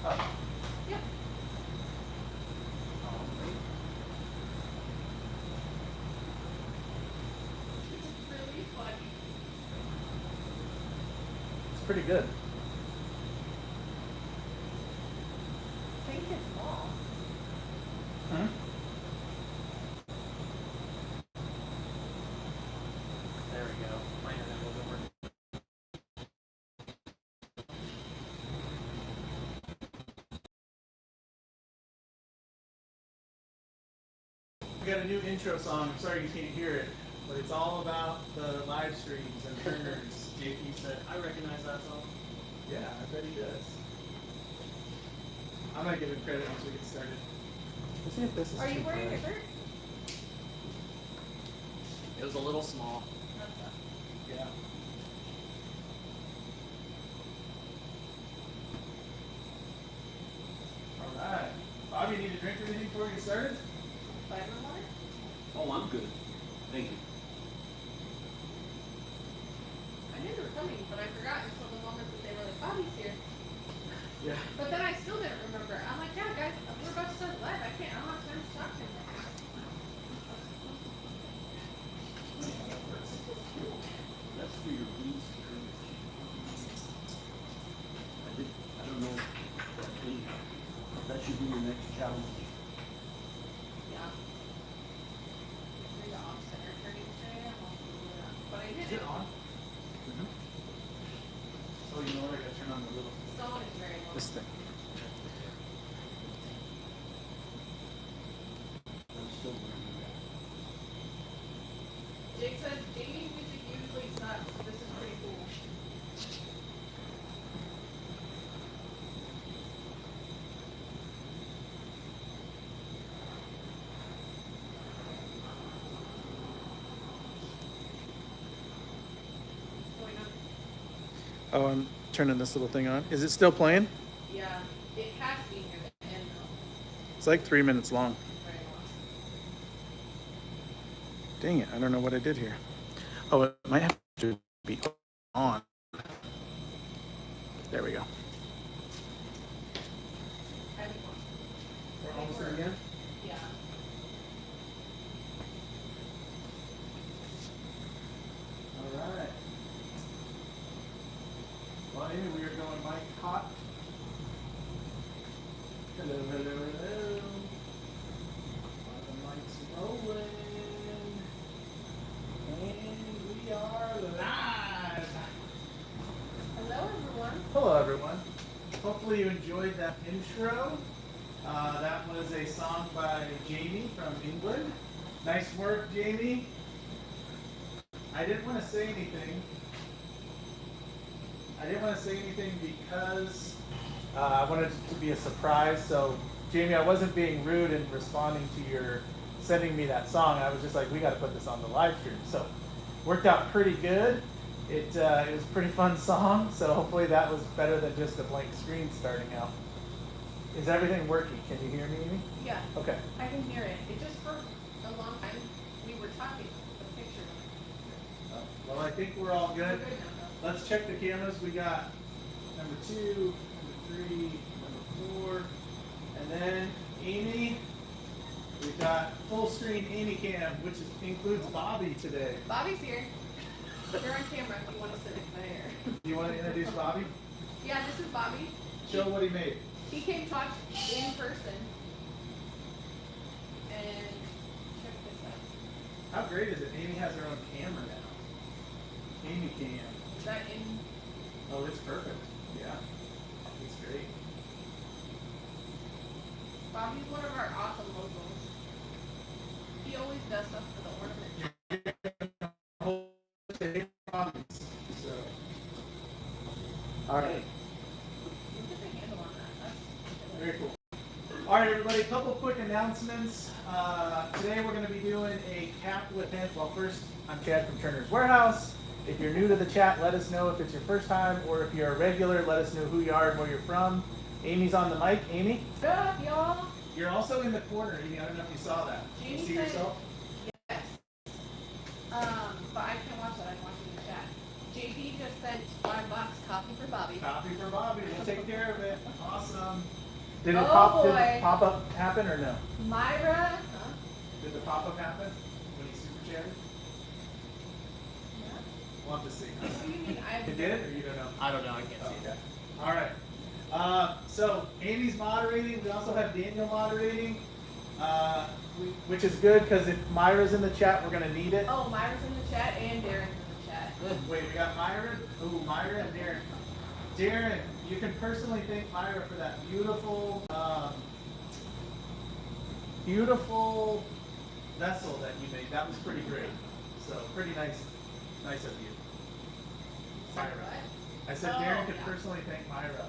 Oh. Yep. It's really funny. It's pretty good. I think it's small. Hmm? There we go. My internet wasn't working. We got a new intro song. I'm sorry you can't hear it, but it's all about the live streams and Turners. JP said, I recognize that song. Yeah, I bet he does. I'm gonna give him credit once we get started. Let's see if this is. Are you wearing your shirt? It was a little small. Yeah. All right. Bob, you need a drink or anything before we get started? Vitamin water? Oh, I'm good. Thank you. I knew they were coming, but I forgot until the moment that they were like, Bobby's here. Yeah. But then I still didn't remember. I'm like, yeah, guys, we're about to start live. I don't have time to talk to him. That's for your beans. I don't know that thing. That should be your next challenge. Yeah. Maybe the off center turning today. I'm also doing that. But I did Is it. it on? Mm-hmm. Oh, you know what? I gotta turn on the little. Someone is very low. This thing. I'm still learning that. Jake says Jamie's music usually sucks. This is pretty cool. What's going on? Oh, I'm turning this little thing on. Is it still playing? Yeah, it has to be near the end though. It's like 3 minutes long. Very long. Dang it, I don't know what I did here. Oh, it might have to be on. There we go. I think We're almost there again? yeah. All right. Well, anyway, we are going mic hot. Hello, hello, hello. The mic's rolling. And we are live. Hello everyone. Hello, everyone. Hopefully you enjoyed that intro. That was a song by Jamie from England. Nice work, Jamie. I didn't want to say anything. Because I wanted it to be a surprise. So, Jamie, I wasn't being rude in responding to your sending me that song. I was just like, we got to put this on the live stream. So, worked out pretty good. It was a pretty fun song. So hopefully that was better than just a blank screen starting out. Is everything working? Can you hear me, Amy? Yeah, Okay. I can hear it. It just for a long time we were talking. The picture. Well, I think we're all We're good. good now though. Let's check the cameras. We got number 2, number 3, number 4, and then Amy. We've got full screen Amy cam, which includes Bobby today. Bobby's here. You're on camera if you want to sit there. Do you want to introduce Bobby? Yeah, this is Bobby. Show what he made. He came talk in person. And check this out. How great is it? Amy has her own camera now. Amy cam. Is that in? Oh, it's perfect. Yeah. It's great. Bobby's one of our awesome logos. He always does stuff for the ornament. So, all right. Look at the handle on that. That's Very cool. All right, everybody, a couple quick announcements. Today we're going to be doing a cap with him. Well, first, I'm Chad from Turner's Warehouse. If you're new to the chat, let us know if it's your first time, or if you're a regular, let us know who you are and where you're from. Amy's on the mic. Amy? Good, y'all. You're also in the corner, Amy. I don't know if you saw that. Can you Jamie see said- yourself? Yes. But I can't watch that. I'm watching the chat. JP just sent $5 coffee for Bobby. Coffee for Bobby. We'll take care of it. Awesome. Did it Oh, pop? Did boy. the pop up happen or no? Myra. Huh? Did the pop up happen when he super chatted? Yeah. We'll have to see. What do you mean? It did, or you don't know? I don't know. I can't Oh, see okay. All right. So Amy's moderating. We also have Daniel moderating, which is good because if Myra's in the chat, we're gonna need it. Oh, Myra's in the chat and Darren's in the chat. Wait, we got Myra. Ooh, Myra and Darren. Darren, you can personally thank Myra for that beautiful, beautiful vessel that you made. That was pretty great. So pretty nice of you, Myra. What? I said Oh, Darren could yeah. personally thank Myra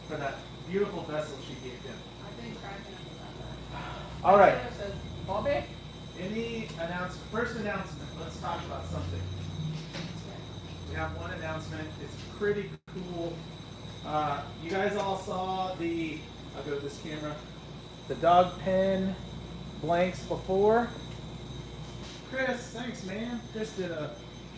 for that beautiful vessel she gave him. I've been cracking up with that. All right. Taylor says, Bobby? Any announcement? First announcement. Let's talk about something. We have one announcement. It's pretty cool. You guys all saw the. I'll go to this camera. The dog pen blanks before. Chris, thanks, man. Chris did a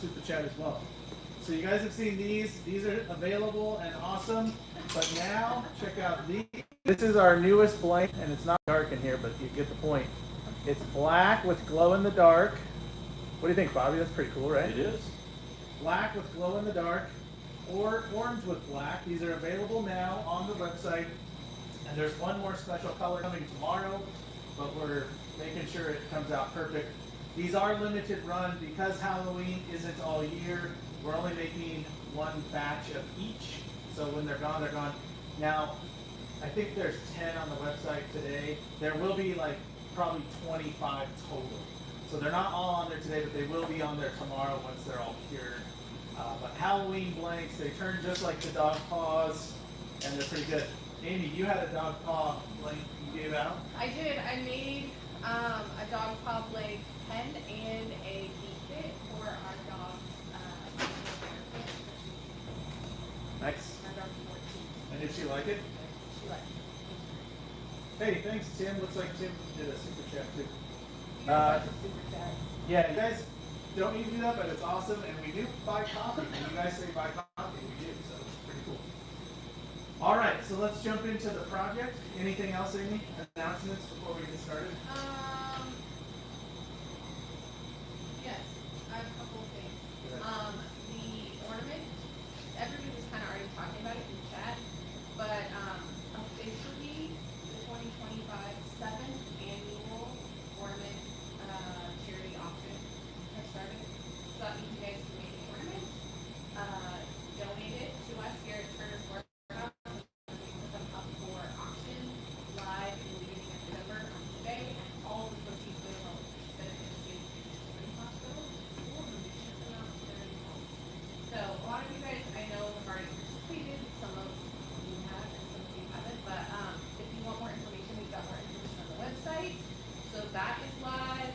super chat as well. So you guys have seen these. These are available and awesome. But now, check out these. This is our newest blank, and it's not dark in here, but you get the point. It's black with glow in the dark. What do you think, Bobby? That's pretty cool, right? It is. Black with glow in the dark, or orange with black. These are available now on the website. And there's one more special color coming tomorrow, but we're making sure it comes out perfect. These are limited run because Halloween isn't all year. We're only making one batch of each. So when they're gone, they're gone. Now, I think there's 10 on the website today. There will be like probably 25 total. So they're not all on there today, but they will be on there tomorrow once they're all cured. But Halloween blanks, they turn just like the dog paws, and they're pretty good. Amy, you had a dog paw blank you gave out. I did. I made a dog paw blank pen and a key kit for our dog's Nice. our dog's 14. And did she like it? She liked it. Hey, thanks, Tim. Looks like Tim did a super chat too. You got a bunch of super chats. Yeah, you guys don't need to do that, but it's awesome. And we do buy coffee. And you guys say buy coffee, we do. So it's pretty cool. All right, so let's jump into the project. Anything else, Amy? Announcements before we get started? Yes, I have a couple of things. Go ahead. The ornament, everybody was kind of already talking about it in chat, but officially the 2025 7th annual ornament charity auction has started. So that means you guys can make an ornament, donate it to us here at Turner's Workhouse, and we put them up for auction live in the beginning of November on eBay, and all the proceeds go to benefit the State Children's Hospital, or we ship them out to their new homes. So a lot of you guys I know have already participated, some of you have and some of you haven't, but if you want more information, we've got more information on the website. So that is live.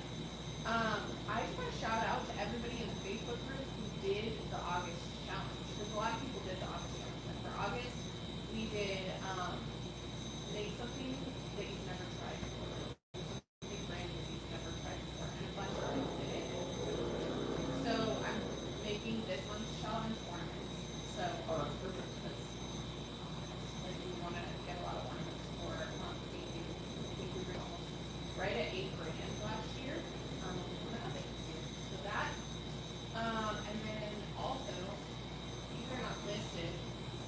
I just want to shout out to everybody in the Facebook group who did the August challenge, because a lot of people did the August challenge. And for August, we did make something that you've never tried before, like something brand new that you've never tried before, and a bunch of people did it. So I'm making this one's challenge ornaments. So Oh, that's perfect. because like we want to get a lot of ornaments for safety. I think we were almost right at 8 grand last year. We want to up it this year. So that, and then also, these are not listed,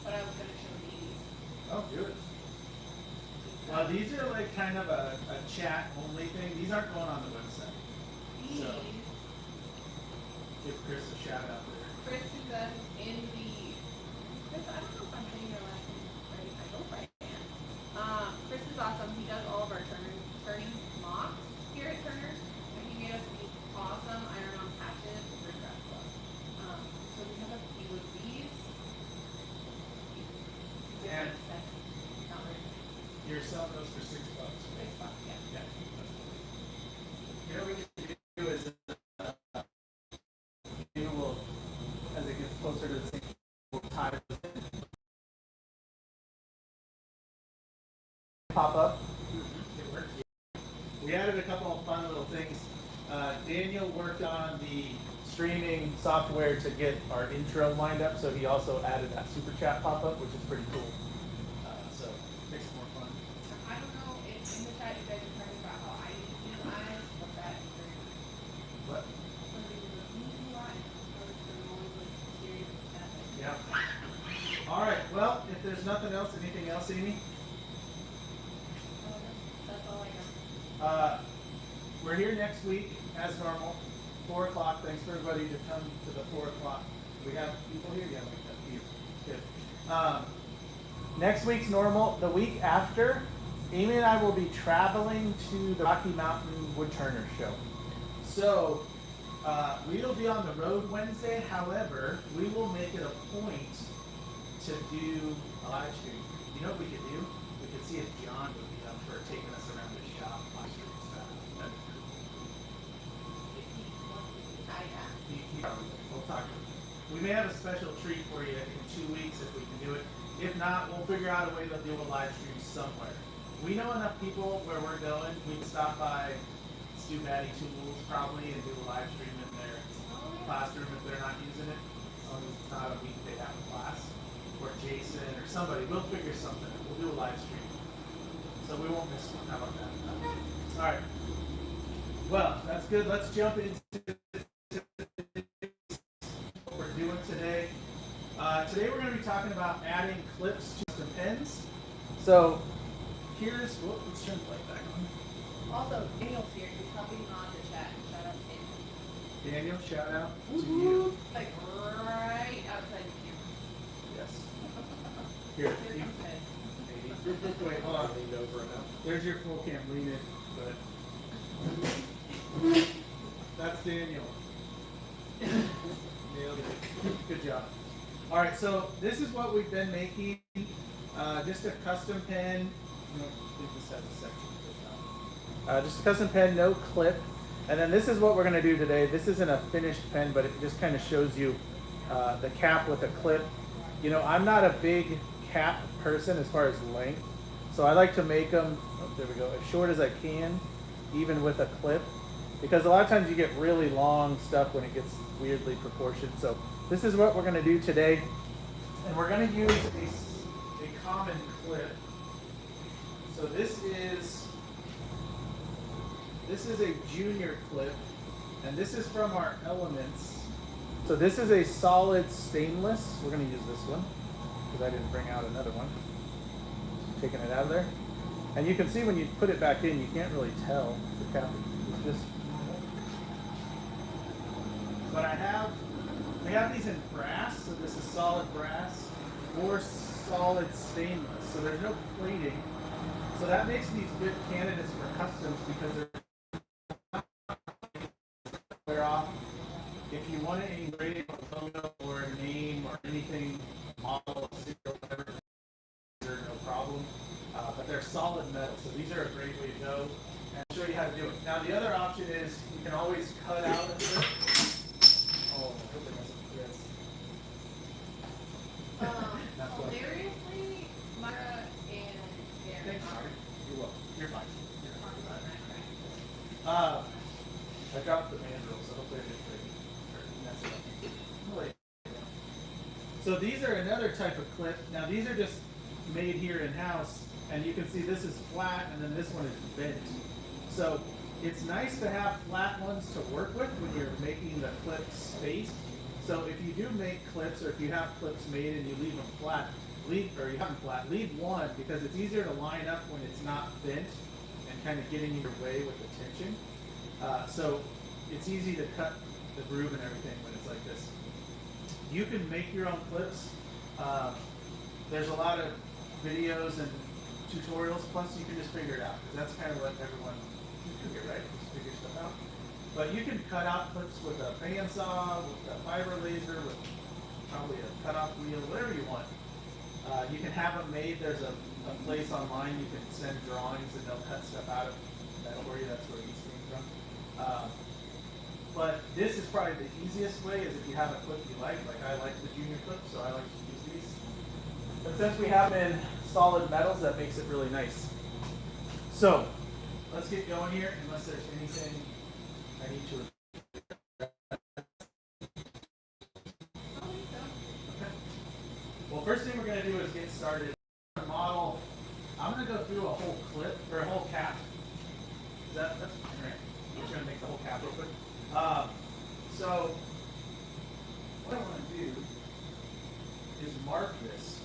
but I was going to show these. Oh, good. These are like kind of a chat only thing. These aren't going on the website. These, So. Give Chris a shout out there. Chris is in the, Chris, I don't know if I'm saying your last name right. I hope I am. Chris is awesome. He does all of our turning mocks here at Turner's. And he made us these awesome iron-on patches for dress club. So we have a few of these. And Not very good. you're selling those for $6. $6, yeah. Yeah. That's cool. You know what we can do is you will, as it gets closer to the same, we'll tie those in. Pop up. It worked. We added a couple of fun little things. Daniel worked on the streaming software to get our intro lined up, so he also added that super chat pop up, which is pretty cool. So makes it more fun. there's nothing else, anything else, Amy? That's all I got. We're here next week as normal, 4 o'clock. Thanks for everybody to come to the 4 o'clock. We have people here? Yeah, we have a few. Good. Next week's normal. The week after, Amy and I will be traveling to the Rocky Mountain Woodturner show. So we'll be on the road Wednesday. However, we will make it a point to do a live stream. You know what we could do? We could see if John would be up for taking us around the shop live stream stuff. That'd be cool. We'll talk to him. We may have a special treat for you in 2 weeks if we can do it. If not, we'll figure out a way to do a live stream somewhere. We know enough people where we're going. We can stop by Stu Batty Tools probably and do a live stream in their classroom if they're not using it. As long as it's not a week they have a class. Or Jason or somebody. We'll figure something out. We'll do a live stream. So we won't miss one. How about that? Okay. All right. Well, that's good. Let's jump into what we're doing today. Today we're going to be talking about adding clips to custom pens. So here's, let's turn the light back on. Also, Daniel's here. He's helping on the chat. Shout out to him. Daniel, shout out to you. Like right outside the camera. Yes. Here. Here you- comes Ted. Wait, hold on. There's your full cam. Lean in. But that's Daniel. Nailed it. Good job. All right, so this is what we've been making. Just a custom pen. I don't think this has a section. Just a custom pen, no clip. And then this is what we're going to do today. This isn't a finished pen, but it just kind of shows you the cap with a clip. You know, I'm not a big cap person as far as length. So I like to make them, there we go, as short as I can, even with a clip. Because a lot of times you get really long stuff when it gets weirdly proportioned. So this is what we're going to do today. And we're going to use a common clip. So this is a junior clip. And this is from our Elements. So this is a solid stainless. We're going to use this one because I didn't bring out another one. Taking it out of there. And you can see when you put it back in, you can't really tell the cap. It's just. But we have these in brass, so this is solid brass or solid stainless. So there's no plating. So that makes these good candidates for customs because they're wear off. If you want to engrave a logo or a name or anything, model, serial, whatever, no problem. But they're solid metal, so these are a great way to go. And I'll show you how to do it. Now the other option is you can always cut out a clip. Oh, I hope it doesn't fit. Hilariously, Myra and Darren Thanks, are Marty. You're welcome. You're fine. talking about that, right? I dropped the mandrel, so hopefully I didn't mess it up. Wait. So these are another type of clip. Now these are just made here in-house, and you can see this is flat, and then this one is bent. So it's nice to have flat ones to work with when you're making the clip space. So if you do make clips, or if you have clips made and you leave them flat, leave one because it's easier to line up when it's not bent and kind of getting in your way with the tension. So it's easy to cut the groove and everything when it's like this. You can make your own clips. There's a lot of videos and tutorials, plus you can just figure it out, because that's kind of what everyone can do, right? Just figure stuff out. But you can cut out clips with a bandsaw, with a fiber laser, with probably a cutoff wheel, whatever you want. You can have them made. There's a place online you can send drawings and they'll cut stuff out of metal for you. That's where these came from. But this is probably the easiest way, is if you have a clip you like I like the junior clip, so I like to use these. But since we have them in solid metals, that makes it really nice. So let's get going here, unless there's anything I need to. Okay. Well, first thing we're going to do is get started. Model. I'm going to go through a whole clip, or a whole cap. That's fine, right? I'm just going to make the whole cap real quick. So what I want to do is mark this.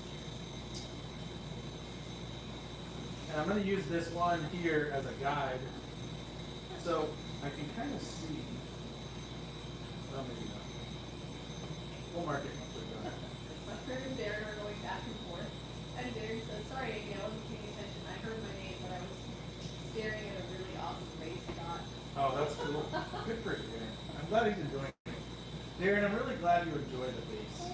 And I'm going to use this one here as a guide. So I can kind of see. Well, maybe not. We'll mark it once we're done. Her and Darren are going back and forth. And Darren says, sorry, Amy, I wasn't paying attention. I heard my name, but I was staring at a really awesome face shot. Oh, that's cool. Good for Darren. I'm glad he's enjoying it. Darren, I'm really glad you enjoy the face.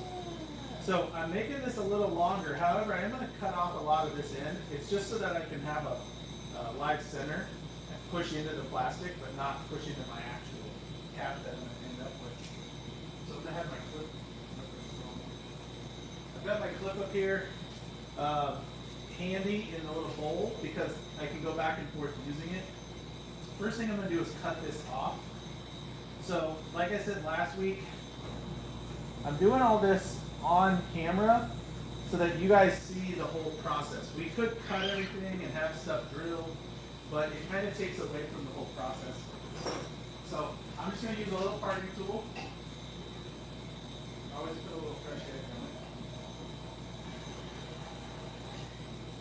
So I'm making this a little longer. However, I am going to cut off a lot of this end. It's just so that I can have a live center and push into the plastic, but not push into my actual cap that I'm going to end up with. So I'm going to have my clip. I've got my clip up here handy in the little bowl because I can go back and forth using it. First thing I'm going to do is cut this off. So, like I said last week, I'm doing all this on camera so that you guys see the whole process. We could cut everything and have stuff drilled, but it kind of takes away from the whole process. So, I'm just going to use a little parting tool. Always put a little fresh edge on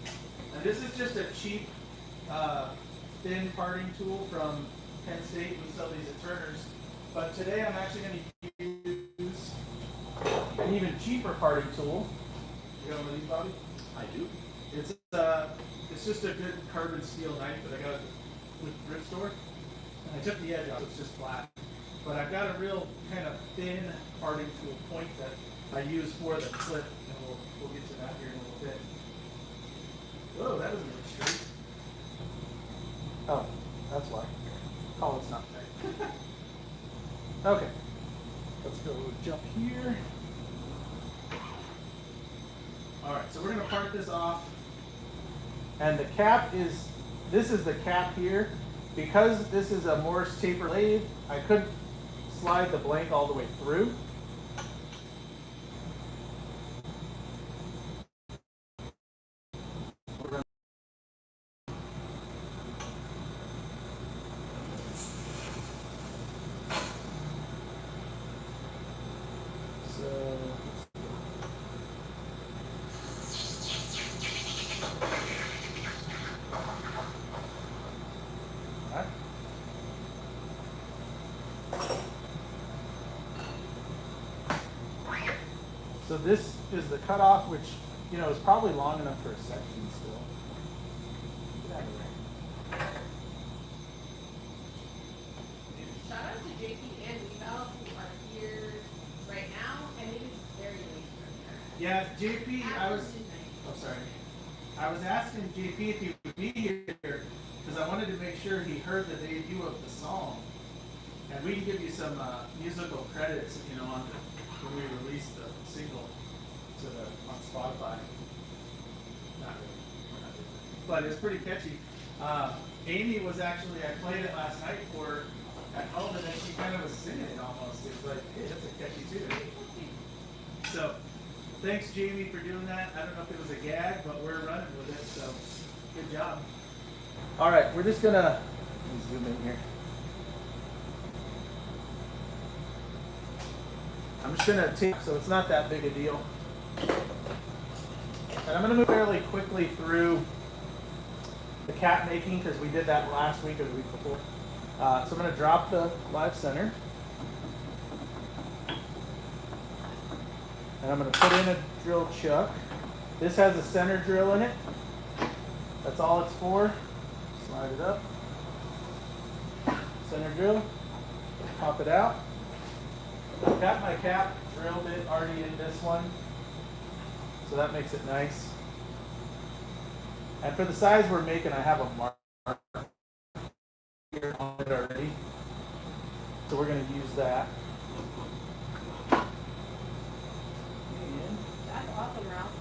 it. And this is just a cheap, thin parting tool from Penn State. We sell these at Turner's. But today I'm actually going to use an even cheaper parting tool. You got one of these, Bobby? I do. It's just a good carbon steel knife that I got with the thrift store. And I took the edge off, it's just flat. But I've got a real kind of thin parting tool point that I use for the clip, and we'll get to that here in a little bit. Whoa, that doesn't look straight. Oh, that's why. Collar's not tight. Okay, let's go jump here. All right, so we're gonna part this off. And the cap is, this is the cap here. Because this is a Morse taper lathe, I couldn't slide the blank all the way through. So this is the cutoff, which, you know, is probably long enough for a section still. Get out of there. Shout out to JP and Weebel who are here right now, and it is very late for them. Yeah, JP, I was asking JP if he would be here because I wanted to make sure he heard the debut of the song, and we can give you some musical credits, you know, on when we release the single on Spotify. Not really, we're not doing that. But it's pretty catchy. Amy was actually, I played it last night for her at home, and then she kind of was singing it almost. It was like, hey, that's a catchy tune. So, thanks Jamie for doing that. I don't know if it was a gag, but we're running with it, so good job. All right, we're just gonna, let me zoom in here. I'm just gonna take, so it's not that big a deal. And I'm gonna move fairly quickly through the cap making because we did that last week or the week before. So I'm gonna drop the live center. And I'm gonna put in a drill chuck. This has a center drill in it. That's all it's for. Slide it up. Center drill. Pop it out. I've got my cap drilled it already in this one, so that makes it nice. And for the size we're making, I have a mark here on it already, so we're going to use that. That's awesome, Ralph.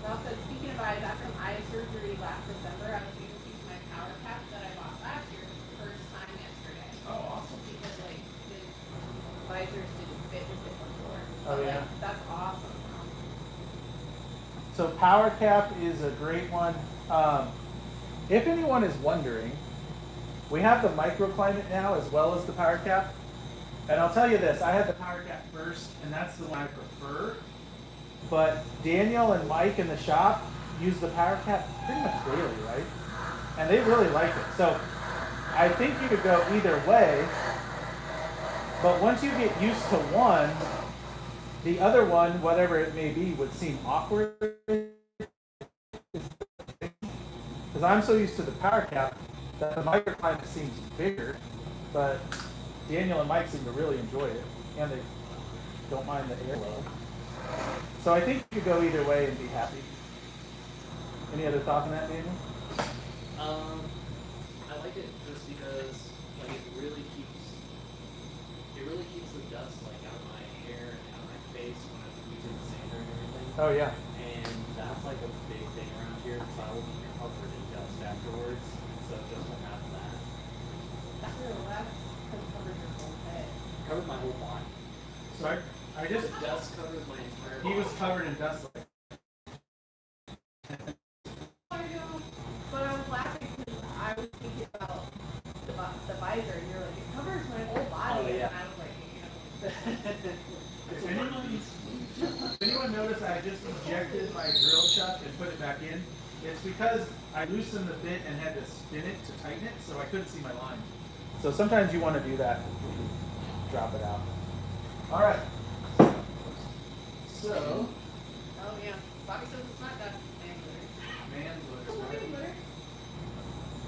Ralph said, speaking of eyes, after my eye surgery last December, I was able to use my power cap that I bought last year for the first time yesterday. Oh, awesome. Because like his visors didn't fit with it before. Oh, yeah. Like, that's awesome. So power cap is a great one. If anyone is wondering, we have the microclimate now as well as the power cap. And I'll tell you this, I had the power cap first, and that's the one I prefer. But Daniel and Mike in the shop use the power cap pretty much daily, right? And they really like it. So I think you could go either way, but once you get used to one, the other one, whatever it may be, would seem awkward. Because I'm so used to the power cap that the microclimate seems bigger, but Daniel and Mike seem to really enjoy it, and they don't mind the airflow. So I think you could go either way and be happy. Any other thoughts on that, Daniel? I like it just because like it really keeps the dust like out of my hair and out of my face when I'm using the sander and everything. Oh yeah. And that's like a big thing around here because I will be covered in dust afterwards. So just to have that That's because covers your whole head. covers my whole body. Sorry? I just The dust covers my entire he body. was covered in dust. I know, but I was laughing because I was thinking about the visor, and you're like, it covers my whole body, Oh, yeah. and I was like, If anyone noticed I just ejected my drill chuck and put it back in, it's because I loosened the bit and had to spin it to tighten it, so I couldn't see my line. So sometimes you want to do that. Drop it out. All right. So, oh yeah, Bobby says it's not dust, it's man glitter. man Oh, glitter. lady glitter.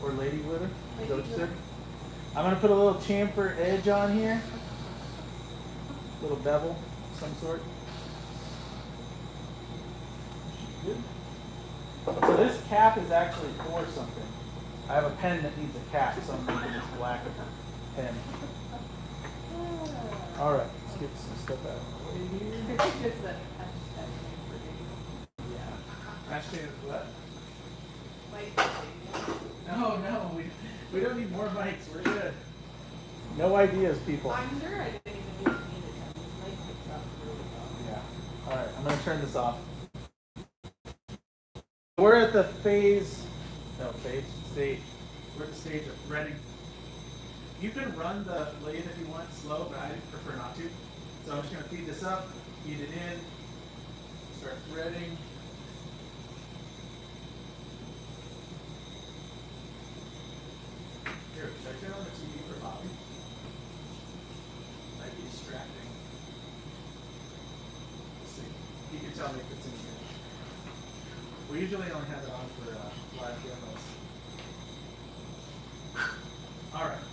Or lady glitter. Lady So it's glitter. good. I'm gonna put a little chamfer edge on here. Little bevel of some sort. Good. So this cap is actually for something. I have a pen that needs a cap, so I'm making this black pen. All right, let's get some stuff out of the way here. It's a hashtag for dating. Yeah. Hashtag what? Like, No, we don't need more mics. We're good. No ideas, people. I'm sure I didn't even need it. This mic picks up really well. Yeah. All right, I'm gonna turn this off. We're at the stage. We're at the stage of threading. You can run the lathe if you want slow, but I prefer not to. So I'm just gonna feed this up, feed it in, start threading. Here, should I turn on the TV for Bobby? Might be distracting. Let's see. He can tell me if it's in here. We usually only have it on for live demos. All right.